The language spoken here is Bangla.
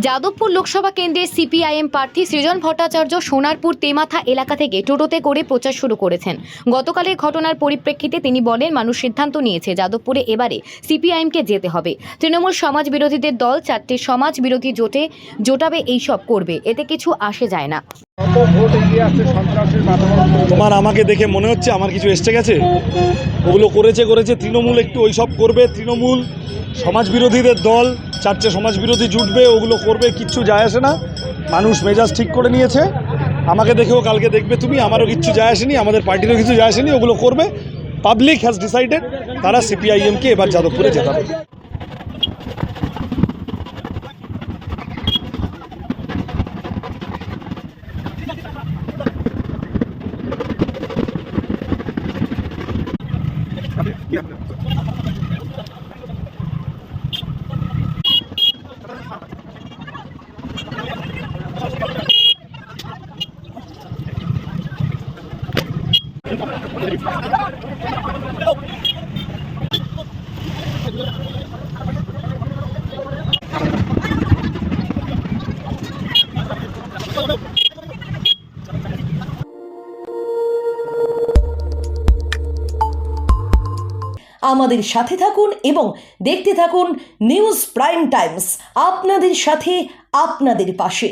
যাদবপুর লোকসভা কেন্দ্রের সিপিআইএম প্রার্থী সৃজন ভট্টাচার্য সোনারপুর তেমাথা এলাকা থেকে টোটোতে করে প্রচার শুরু করেছেন। গতকালের ঘটনার পরিপ্রেক্ষিতে তিনি বলেন, মানুষ সিদ্ধান্ত নিয়েছে যাদবপুরে এবারে সিপিআইএমকে যেতে হবে। তৃণমূল সমাজ বিরোধীদের দল 4টে সমাজ বিরোধী জোটাবে, এইসব করবে, এতে কিছু আসে যায় না। তোমার আমাকে দেখে মনে হচ্ছে আমার কিছু এসে গেছে? ওগুলো করেছে তৃণমূল, একটু ওইসব করবে। তৃণমূল সমাজ বিরোধীদের দল, 4টে সমাজ বিরোধী জুটবে, ওগুলো করবে, কিচ্ছু যায় আসে না। মানুষ মেজাজ ঠিক করে নিয়েছে। আমাকে দেখেও কালকে দেখবে তুমি, আমারও কিচ্ছু যায় আসেনি, আমাদের পার্টিরও কিছু যায় আসেনি, ওগুলো করবে। পাবলিক হ্যাজ ডিসাইডেড তারা সিপিআইএমকে এবার যাদবপুরে জেতাবে। আমাদের সাথে থাকুন এবং দেখতে থাকুন নিউজ প্রাইম টাইমস, আপনাদের সাথে, আপনাদের পাশে।